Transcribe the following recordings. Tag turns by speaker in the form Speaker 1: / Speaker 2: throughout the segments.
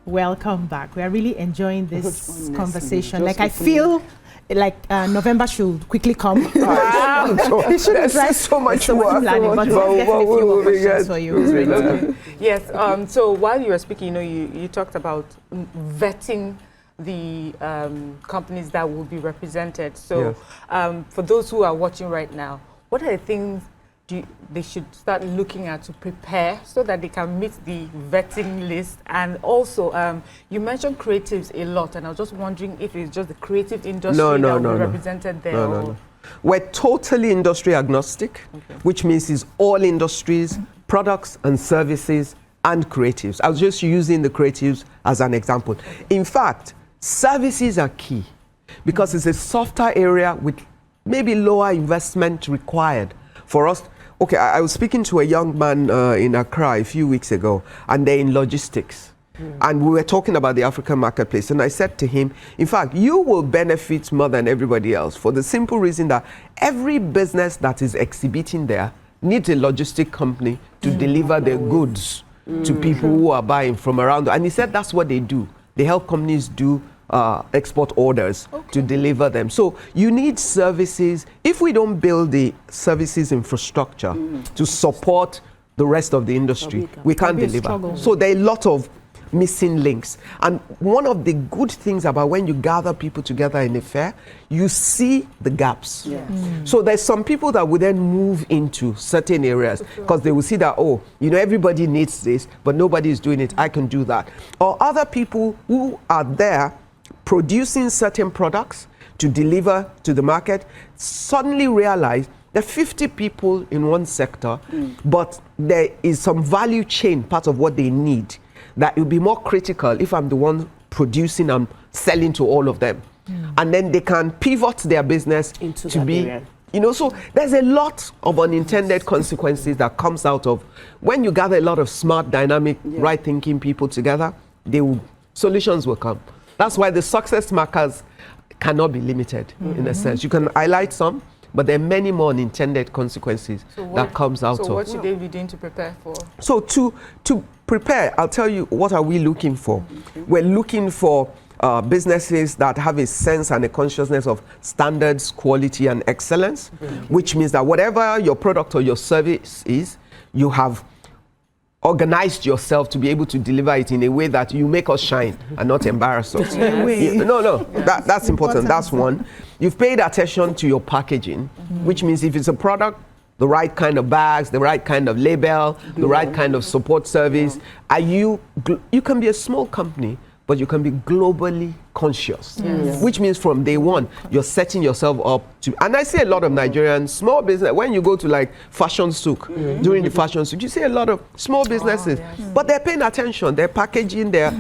Speaker 1: Welcome back. We are really enjoying this conversation. Like I feel like November should quickly come.
Speaker 2: Wow. There's so much work.
Speaker 1: But definitely more questions for you.
Speaker 3: Yes. So while you were speaking, you talked about vetting the companies that will be represented. So for those who are watching right now, what are the things they should start looking at to prepare so that they can meet the vetting list? And also, you mentioned creatives a lot, and I was just wondering if it's just the creative industry that will be represented there.
Speaker 2: No. We're totally industry agnostic, which means it's all industries, products and services, and creatives. I was just using the creatives as an example. In fact, services are key because it's a softer area with maybe lower investment required for us. Okay, I was speaking to a young man in Accra a few weeks ago, and they're in logistics. And we were talking about the African marketplace, and I said to him, in fact, you will benefit more than everybody else for the simple reason that every business that is exhibiting there needs a logistic company to deliver their goods to people who are buying from around. And he said that's what they do. They help companies do export orders to deliver them. So you need services. If we don't build the services infrastructure to support the rest of the industry, we can't deliver. So there are a lot of missing links. And one of the good things about when you gather people together in a fair, you see the gaps. So there's some people that will then move into certain areas because they will see that, everybody needs this, but nobody is doing it. I can do that. Or other people who are there producing certain products to deliver to the market suddenly realize there are 50 people in one sector, but there is some value chain part of what they need that will be more critical if I'm the one producing and selling to all of them. And then they can pivot their business into to be area. So there's a lot of unintended consequences that comes out of when you gather a lot of smart, dynamic, right-thinking people together, solutions will come. That's why the success markers cannot be limited in a sense. You can highlight some, but there are many more unintended consequences that comes out of.
Speaker 3: So what should they be doing to prepare for?
Speaker 2: So to prepare, I'll tell you what are we looking for. We're looking for businesses that have a sense and a consciousness of standards, quality, and excellence, which means that whatever your product or your service is, you have organized yourself to be able to deliver it in a way that you make us shine and not embarrass us. That's important. That's one. You've paid attention to your packaging, which means if it's a product, the right kind of bags, the right kind of label, the right kind of support service. You can be a small company, but you can be globally conscious, which means from day one, you're setting yourself up to, and I see a lot of Nigerian small business, when you go to like fashion souk, during the fashion souk, you see a lot of small businesses, but they're paying attention, they're packaging, their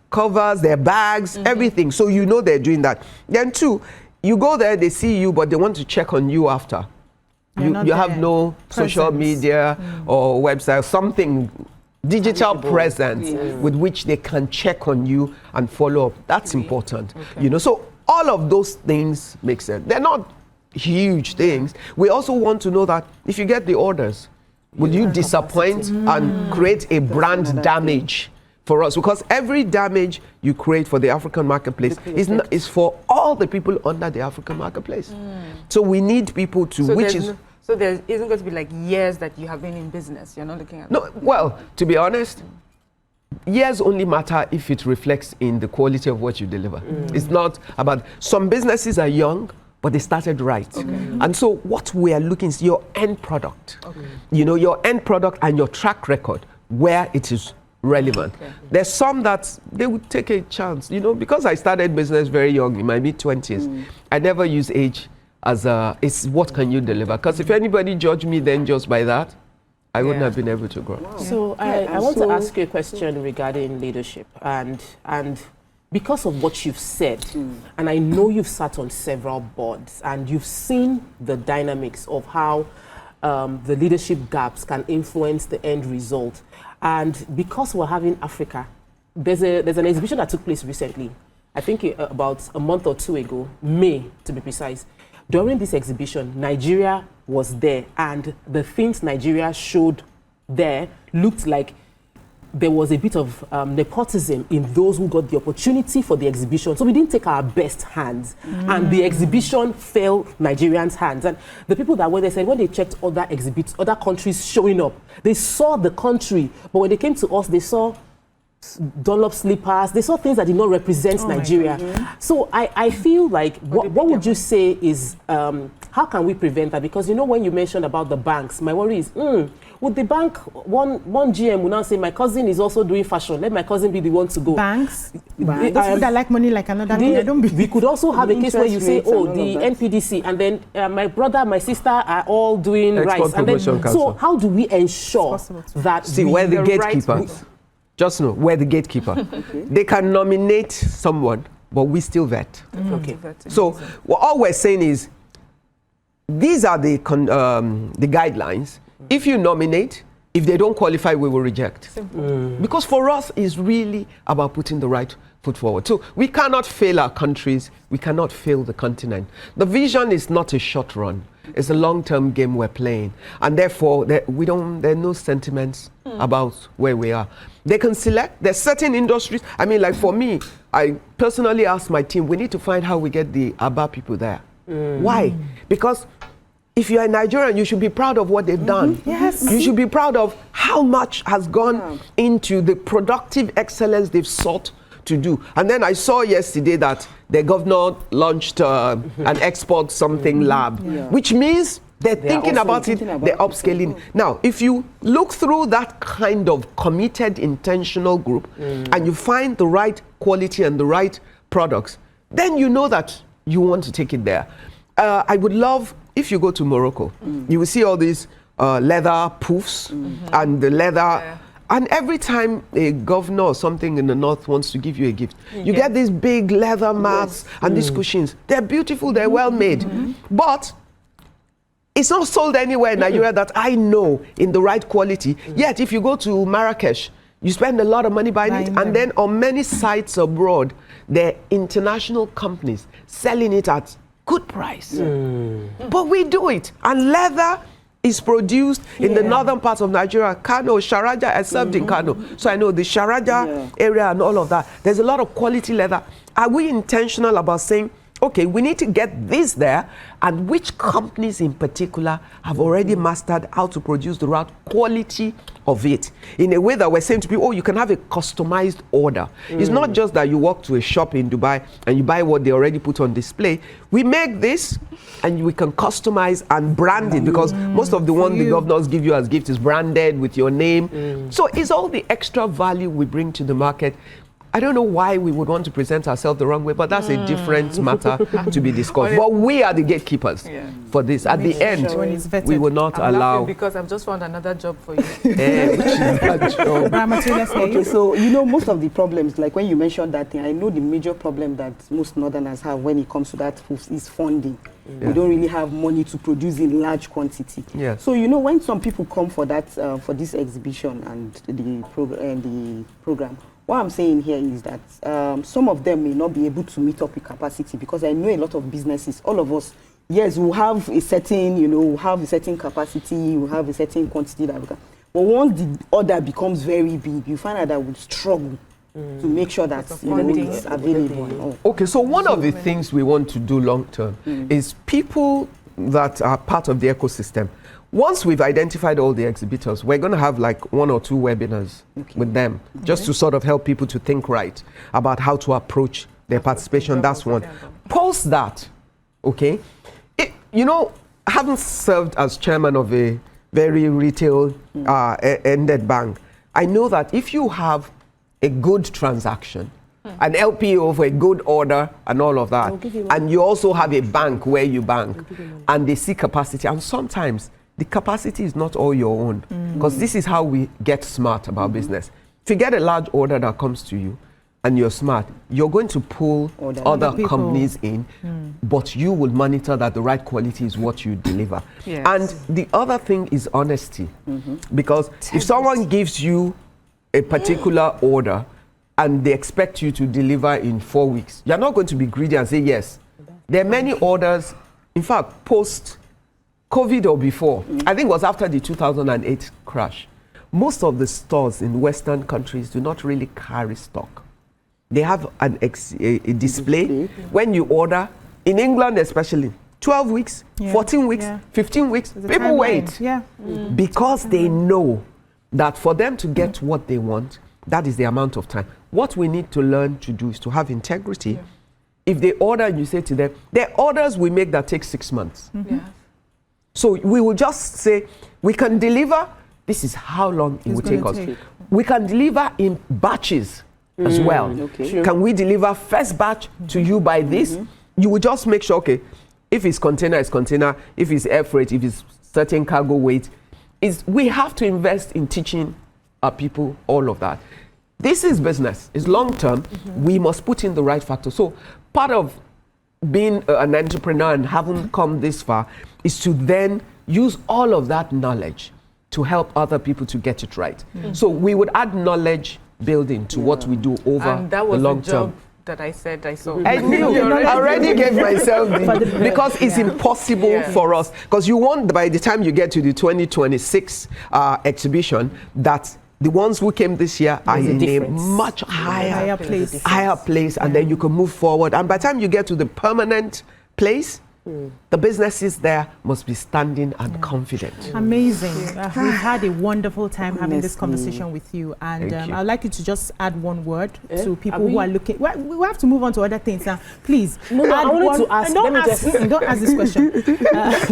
Speaker 2: covers, their bags, everything. So they're doing that. Then two, you go there, they see you, but they want to check on you after. You have no social media or website, something digital presence with which they can check on you and follow up. That's important. So all of those things make sense. They're not huge things. We also want to know that if you get the orders, will you disappoint and create a brand damage for us? Because every damage you create for the African marketplace is for all the people under the African marketplace. So we need people to,
Speaker 3: So there isn't going to be like years that you have been in business. You're not looking at.
Speaker 2: No, well, to be honest, years only matter if it reflects in the quality of what you deliver. It's not about, some businesses are young, but they started right. And so what we are looking is your end product. Your end product and your track record, where it is relevant. There's some that they would take a chance, because I started business very young, in my mid-20s. I never use age it's what can you deliver? Because if anybody judged me then just by that, I wouldn't have been able to grow.
Speaker 4: So I want to ask you a question regarding leadership, and because of what you've said, and I know you've sat on several boards and you've seen the dynamics of how the leadership gaps can influence the end result. And because we're having Africa, there's an exhibition that took place recently, I think about a month or two ago, May to be precise. During this exhibition, Nigeria was there, and the things Nigeria showed there looked like there was a bit of nepotism in those who got the opportunity for the exhibition. So we didn't take our best hands. And the exhibition fell Nigerians' hands. And the people that were there said when they checked other exhibits, other countries showing up, they saw the country. But when they came to us, they saw Dunlop slippers, they saw things that did not represent Nigeria. So I feel like, what would you say is, how can we prevent that? Because, you know, when you mentioned about the banks, my worry is, would the bank, one GM will now say, my cousin is also doing fashion, let my cousin be the one to go.
Speaker 1: Banks? Those people that like money like another thing, I don't believe.
Speaker 4: We could also have a case where you say, oh, the NPDC, and then my brother, my sister are all doing rice. And then, so how do we ensure that
Speaker 2: we're the gatekeepers? Just know, we're the gatekeeper. They can nominate someone, but we still vet. So all we're saying is, these are the guidelines. If you nominate, if they don't qualify, we will reject. Because for us, it's really about putting the right foot forward. So we cannot fail our countries. We cannot fail the continent. The vision is not a short run. It's a long-term game we're playing. And therefore, there are no sentiments about where we are. They can select. There's certain industries. I mean, like for me, I personally asked my team, we need to find how we get the Aba people there. Why? Because if you're a Nigerian, you should be proud of what they've done.
Speaker 1: Yes.
Speaker 2: You should be proud of how much has gone into the productive excellence they've sought to do. And then I saw yesterday that the governor launched an export something lab, which means they're thinking about it, they're upscaling. Now, if you look through that kind of committed, intentional group, and you find the right quality and the right products, then you know that you want to take it there. I would love, if you go to Morocco, you will see all these leather poofs and the leather. And every time a governor or something in the north wants to give you a gift, you get these big leather mats and these cushions. They're beautiful, they're well made. But it's not sold anywhere in Nigeria that I know in the right quality. Yet if you go to Marrakesh, you spend a lot of money buying it. And then on many sites abroad, there are international companies selling it at good price. But we do it. And leather is produced in the northern parts of Nigeria. Kano, Sharaja, I served in Kano. So I know the Sharaja area and all of that. There's a lot of quality leather. Are we intentional about saying, okay, we need to get this there, and which companies in particular have already mastered how to produce the right quality of it in a way that we're saying to people, oh, you can have a customized order. It's not just that you walk to a shop in Dubai and you buy what they already put on display. We make this and we can customize and brand it, because most of the one the governors give you as gift is branded with your name. So it's all the extra value we bring to the market. I don't know why we would want to present ourselves the wrong way, but that's a different matter to be discussed. But we are the gatekeepers for this. At the end, we will not allow...
Speaker 3: Because I've just found another job for you.
Speaker 2: Which is that job.
Speaker 5: Okay, so, you know, most of the problems, like when you mentioned that thing, I know the major problem that most Northerners have when it comes to that is funding. We don't really have money to produce in large quantity. So, you know, when some people come for that, for this exhibition and the program, what I'm saying here is that some of them may not be able to meet up with capacity, because I know a lot of businesses, all of us, yes, we have a certain, you know, we have a certain capacity, we have a certain quantity that we can. But once the order becomes very big, you find out that we struggle to make sure that it's available.
Speaker 2: Okay, so one of the things we want to do long term is people that are part of the ecosystem. Once we've identified all the exhibitors, we're going to have like 1 or 2 webinars with them, just to sort of help people to think right about how to approach their participation. That's one. Post that, okay? You know, I haven't served as chairman of a very retail-ended bank. I know that if you have a good transaction, an LPO for a good order and all of that, and you also have a bank where you bank, and they see capacity, and sometimes the capacity is not all your own, because this is how we get smart about business. If you get a large order that comes to you and you're smart, you're going to pull other companies in, but you will monitor that the right quality is what you deliver. And the other thing is honesty, because if someone gives you a particular order and they expect you to deliver in 4 weeks, you're not going to be greedy and say yes. There are many orders, in fact, post-COVID or before, I think it was after the 2008 crash. most of the stores in Western countries do not really carry stock. They have a display. When you order, in England especially, 12 weeks, 14 weeks, 15 weeks, people wait. Because they know that for them to get what they want, that is the amount of time. What we need to learn to do is to have integrity. If they order, you say to them, there are orders we make that take 6 months. So we will just say, we can deliver, this is how long it will take us. We can deliver in batches as well. Can we deliver first batch to you by this? You will just make sure, okay, if it's container, it's container. If it's air freight, if it's certain cargo weight, we have to invest in teaching our people all of that. This is business. It's long term. We must put in the right factor. So part of being an entrepreneur and having come this far is to then use all of that knowledge to help other people to get it right. So we would add knowledge building to what we do over the long term.
Speaker 3: That I said I saw.
Speaker 2: I knew. I already gave myself because it's impossible for us. Because you want, by the time you get to the 2026 exhibition, that the ones who came this year are in a much higher place, and then you can move forward. And by the time you get to the permanent place, the businesses there must be standing and confident.
Speaker 1: Amazing. We've had a wonderful time having this conversation with you. And I'd like you to just add one word to people who are looking. We have to move on to other things now. Please.
Speaker 4: No, I wanted to ask.
Speaker 1: Don't ask this question.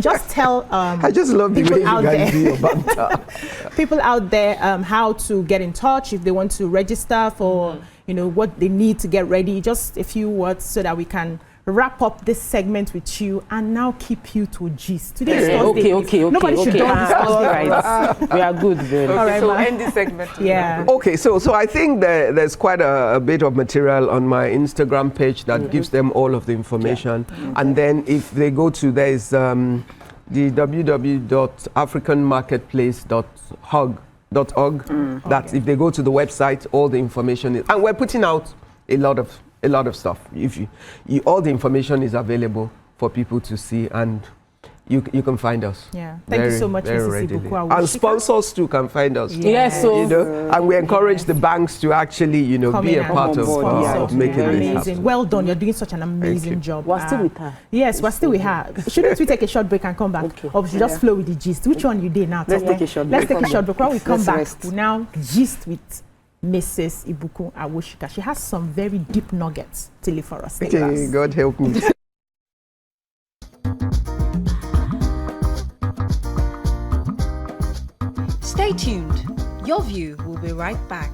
Speaker 1: Just tell
Speaker 2: I just love the way you guys do your banter.
Speaker 1: People out there how to get in touch if they want to register for what they need to get ready. Just a few words so that we can wrap up this segment with you and now keep you to gist. Today is Thursday.
Speaker 4: Okay.
Speaker 1: Nobody should do this.
Speaker 4: We are good then.
Speaker 3: All right, so end this segment.
Speaker 2: Okay, so I think there's quite a bit of material on my Instagram page that gives them all of the information. And then if they go to, there's the www.africanmarketplace.org. That if they go to the website, all the information is, and we're putting out a lot of stuff. If all the information is available for people to see, and you can find us.
Speaker 1: Thank you so much, Mrs. Ibukun Awosika.
Speaker 2: And sponsors too can find us.
Speaker 4: So
Speaker 2: and we encourage the banks to actually be a part of making this happen.
Speaker 1: Well done. You're doing such an amazing job.
Speaker 5: We're still with her.
Speaker 1: Yes, we're still with her. Shouldn't we take a short break and come back? Or we should just flow with the gist? Which one you did now?
Speaker 5: Let's take a short break.
Speaker 1: Let's take a short break. When we come back, we'll now gist with Mrs. Ibukun Awosika. She has some very deep nuggets to leave for us.
Speaker 2: Okay, God help me.
Speaker 6: Stay tuned. Your View will be right back.